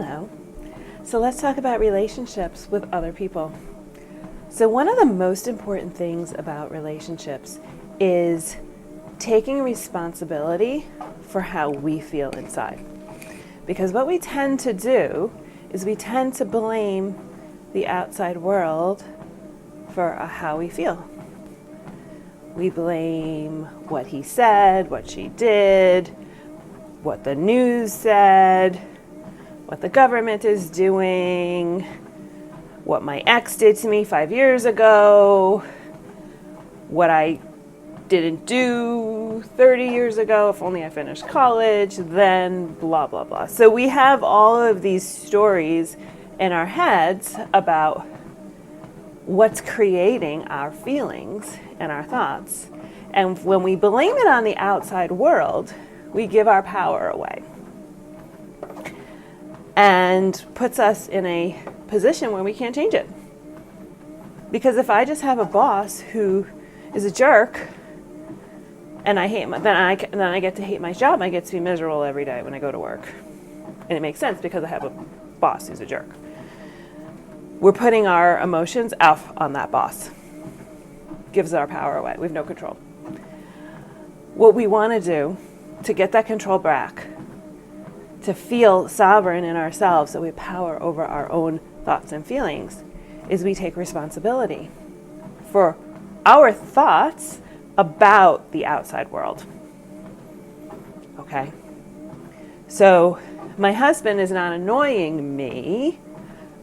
Hello. So let's talk about relationships with other people. So one of the most important things about relationships is taking responsibility for how we feel inside. Because what we tend to do is we tend to blame the outside world for how we feel. We blame what he said, what she did, what the news said, what the government is doing, what my ex did to me 5 years ago, what I didn't do 30 years ago, if only I finished college, then blah, blah, blah. So we have all of these stories in our heads about what's creating our feelings and our thoughts. And when we blame it on the outside world, we give our power away. And puts us in a position where we can't change it. Because if I just have a boss who is a jerk, and I hate then I get to hate my job, I get to be miserable every day when I go to work. And it makes sense because I have a boss who's a jerk. We're putting our emotions off on that boss. Gives our power away. We have no control. What we want to do to get that control back, to feel sovereign in ourselves, so we have power over our own thoughts and feelings, is we take responsibility for our thoughts about the outside world. Okay? So my husband is not annoying me.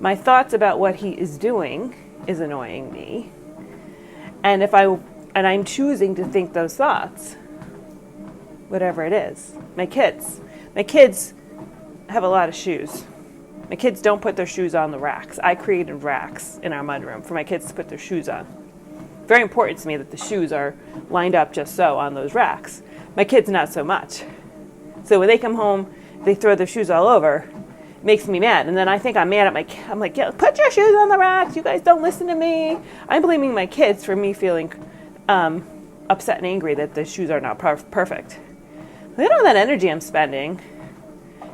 My thoughts about what he is doing is annoying me. And I'm choosing to think those thoughts, whatever it is. My kids have a lot of shoes. My kids don't put their shoes on the racks. I created racks in our mudroom for my kids to put their shoes on. Very important to me that the shoes are lined up just so on those racks. My kids, not so much. So when they come home, they throw their shoes all over. It makes me mad. And then I think I'm mad at my kids. I'm like, yeah, put your shoes on the racks. You guys don't listen to me. I'm blaming my kids for me feeling upset and angry that the shoes are not perfect. They don't know that energy I'm spending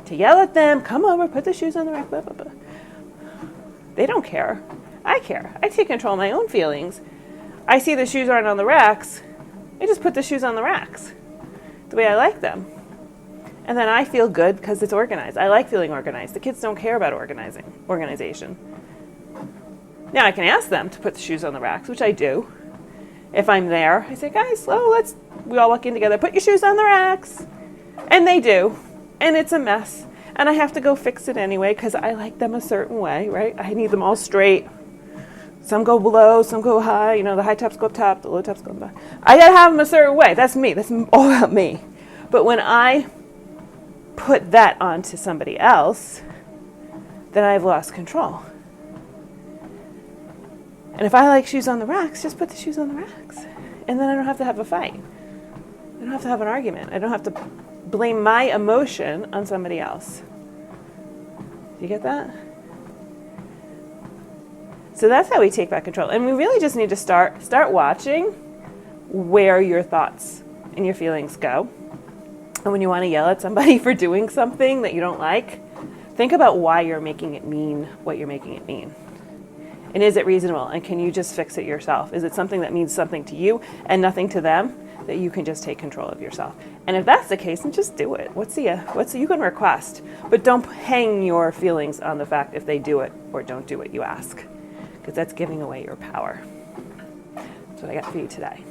to yell at them, come over, put the shoes on the rack, blah, blah, blah. They don't care. I care. I take control of my own feelings. I see the shoes aren't on the racks. I just put the shoes on the racks the way I like them. And then I feel good because it's organized. I like feeling organized. The kids don't care about organization. Now I can ask them to put the shoes on the racks, which I do. If I'm there, I say, guys, we all walk in together, put your shoes on the racks. And they do. And it's a mess. And I have to go fix it anyway because I like them a certain way, right? I need them all straight. Some go below, some go high. The high tops go up top, the low tops go down. I got to have them a certain way. That's me. That's all about me. But when I put that onto somebody else, then I've lost control. And if I like shoes on the racks, just put the shoes on the racks. And then I don't have to have a fight. I don't have to have an argument. I don't have to blame my emotion on somebody else. Do you get that? So that's how we take back control. And we really just need to start watching where your thoughts and your feelings go. And when you want to yell at somebody for doing something that you don't like, think about why you're making it mean what you're making it mean. And is it reasonable? And can you just fix it yourself? Is it something that means something to you and nothing to them, that you can just take control of yourself? And if that's the case, then just do it. You can request, but don't hang your feelings on the fact if they do it or don't do what you ask, because that's giving away your power. That's what I got for you today.